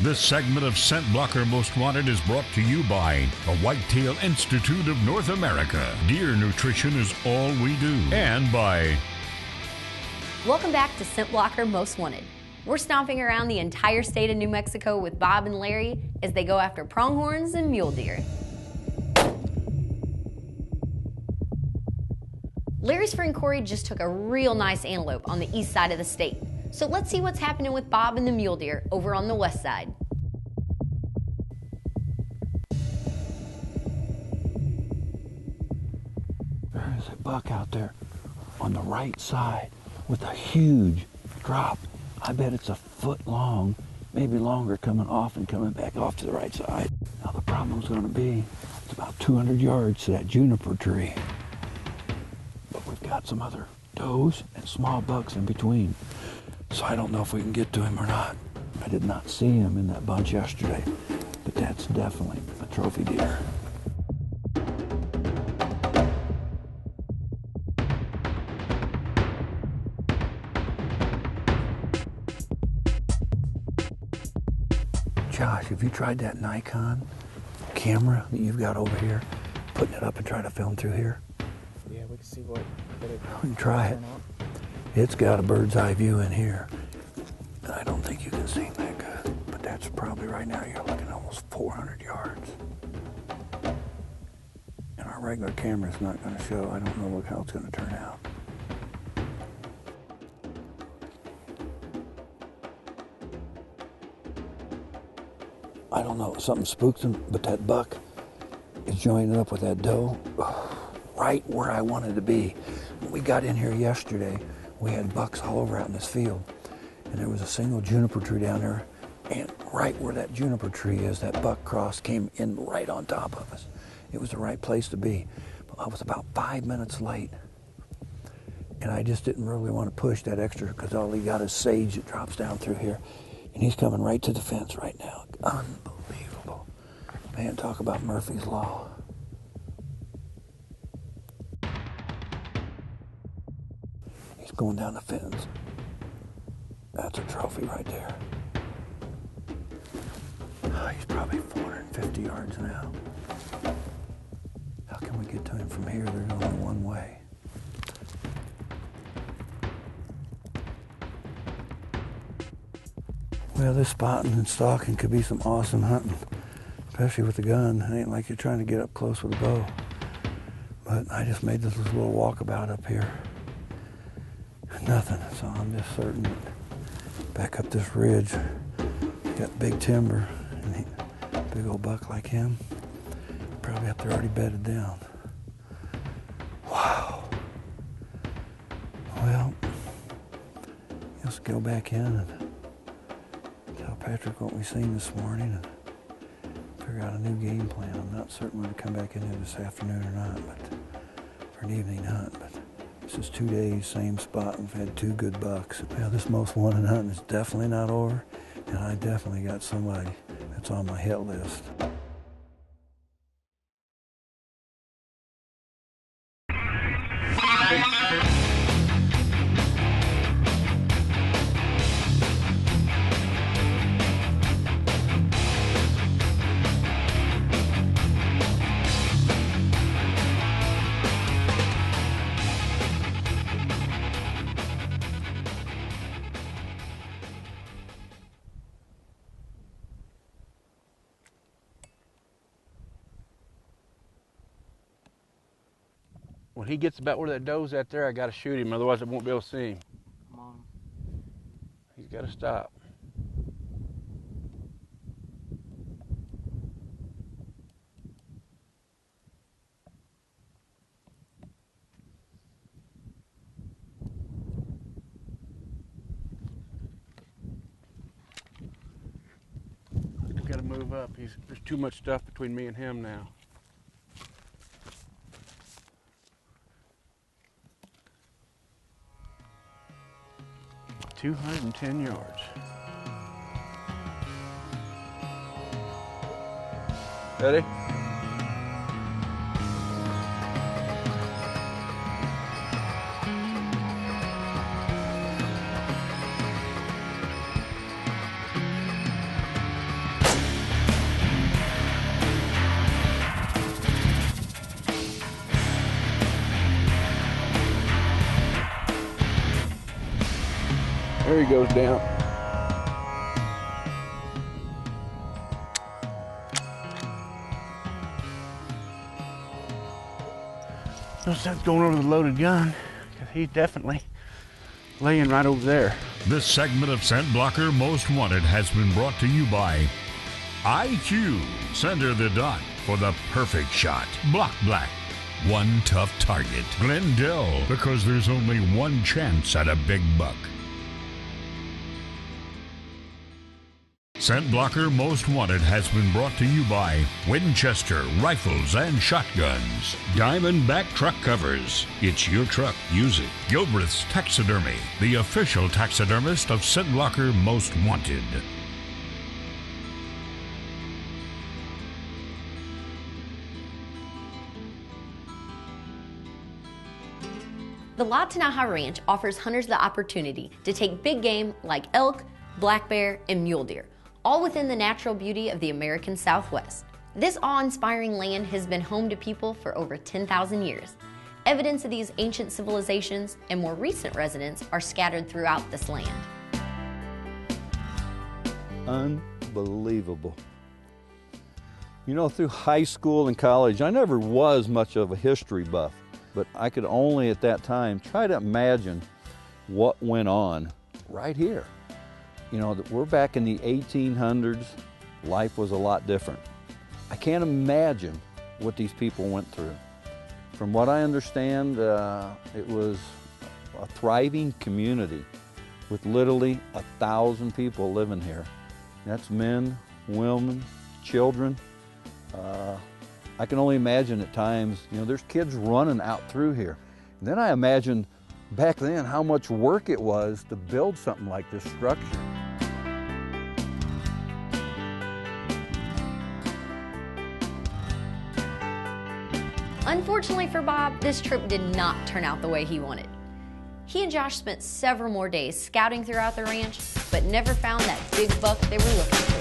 This segment of ScentBlocker Most Wanted is brought to you by the Whitetail Institute of North America. Deer nutrition is all we do. And by... Welcome back to ScentBlocker Most Wanted. We're stomping around the entire state of New Mexico with Bob and Larry as they go after pronghorns and mule deer. Larry's friend Corey just took a real nice antelope on the east side of the state. So let's see what's happening with Bob and the mule deer over on the west side. There's a buck out there on the right side with a huge drop. I bet it's a foot long, maybe longer, coming off and coming back off to the right side. Now the problem's going to be, it's about 200 yards to that juniper tree. But we've got some other does and small bucks in between. So I don't know if we can get to him or not. I did not see him in that bunch yesterday, but that's definitely a trophy deer. Josh, have you tried that Nikon camera that you've got over here, putting it up and trying to film through here? Yeah, we can see what we can try it. It's got a bird's eye view in here. And I don't think you can see that good, but that's probably right now you're looking at almost 400 yards. And our regular camera's not going to show. I don't know how it's going to turn out. I don't know, something spooked him, but that buck is joining up with that doe right where I wanted to be. When we got in here yesterday, we had bucks all over out in this field, and there was a single juniper tree down there, and right where that juniper tree is, that buck cross came in right on top of us. It was the right place to be. But I was about 5 minutes late, and I just didn't really want to push that extra because all he got is sage that drops down through here, and he's coming right to the fence right now. Unbelievable. Man, talk about Murphy's Law. Going down the fence. That's a trophy right there. Oh, he's probably 450 yards now. How can we get to him from here? There's only one way. Well, this spotting and stalking could be some awesome hunting, especially with the gun. It ain't like you're trying to get up close with a bow. But I just made this little walkabout up here. Nothing, so I'm just certain that back up this ridge, got big timber, and big old buck like him, probably up there already bedded down. Wow. Well, let's go back in and tell Patrick what we seen this morning and figure out a new game plan. I'm not certain whether to come back in here this afternoon or not, but for an evening hunt. But this is 2 days, same spot. We've had 2 good bucks. Well, this most wanted hunting is definitely not over, and I definitely got somebody that's on my hit list. When he gets about where that doe's at there, I gotta shoot him, otherwise I won't be able to see him. Come on. He's gotta stop. He's gotta move up. There's too much stuff between me and him now. 210 yards. Ready? There he goes down. No sense going over the loaded gun, because he's definitely laying right over there. This segment of ScentBlocker Most Wanted has been brought to you by IQ. Center the dot for the perfect shot. Block Black. One tough target. Glendale, because there's only one chance at a big buck. ScentBlocker Most Wanted has been brought to you by Winchester Rifles and Shotguns. DiamondBack Truck Covers. It's your truck, use it. Gilbreth's Taxidermy, the official taxidermist of ScentBlocker Most Wanted. The La Tinaja Ranch offers hunters the opportunity to take big game like elk, black bear, and mule deer, all within the natural beauty of the American Southwest. This awe-inspiring land has been home to people for over 10,000 years. Evidence of these ancient civilizations and more recent residents are scattered throughout this land. Unbelievable. You know, through high school and college, I never was much of a history buff, but I could only at that time try to imagine what went on right here. You know, we're back in the 1800s, life was a lot different. I can't imagine what these people went through. From what I understand, it was a thriving community with literally 1,000 people living here. That's men, women, children. I can only imagine at times, you know, there's kids running out through here. And then I imagine back then how much work it was to build something like this structure. Unfortunately for Bob, this trip did not turn out the way he wanted. He and Josh spent several more days scouting throughout the ranch, but never found that big buck they were looking for.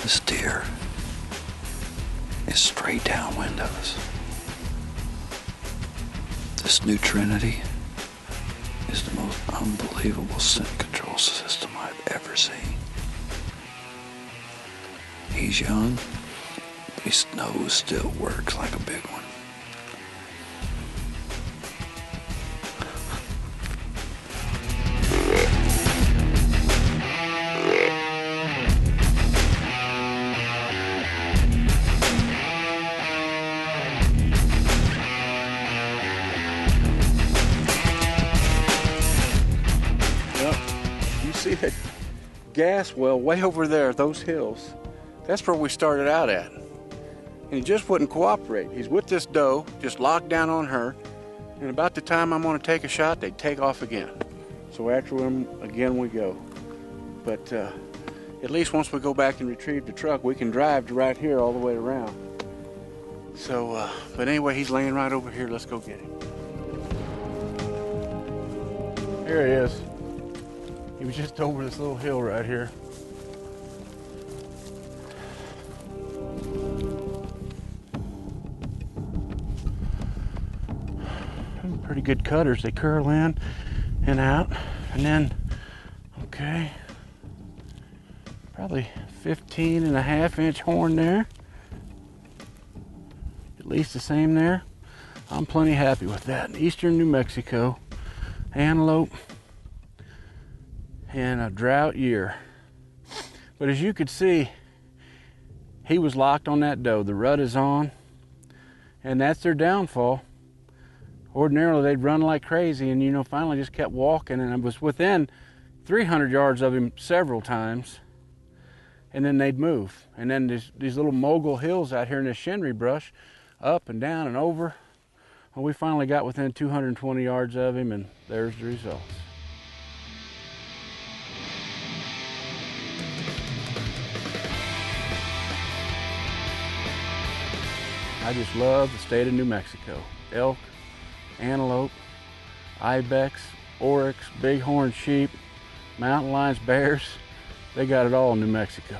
This deer is straight down windows. This new Trinity is the most unbelievable scent control system I've ever seen. He's young, but his nose still works like a big one. See that gas well way over there, those hills? That's where we started out at. And he just wouldn't cooperate. He's with this doe, just locked down on her, and about the time I'm gonna take a shot, they take off again. So after him, again we go. But at least once we go back and retrieve the truck, we can drive to right here all the way around. So, but anyway, he's laying right over here. Let's go get him. Here he is. He was just over this little hill right here. Pretty good cutters. They curl in and out. And then, okay, probably 15.5-inch horn there. At least the same there. I'm plenty happy with that. In eastern New Mexico, antelope. In a drought year. But as you could see, he was locked on that doe. The rut is on, and that's their downfall. Ordinarily, they'd run like crazy, and, you know, finally just kept walking, and I was within 300 yards of him several times, and then they'd move. And then these little mogul hills out here in this shinry brush up and down and over. Well, we finally got within 220 yards of him, and there's the results. I just love the state of New Mexico. Elk, antelope, ibex, oryx, bighorn sheep, mountain lions, bears. They got it all in New Mexico.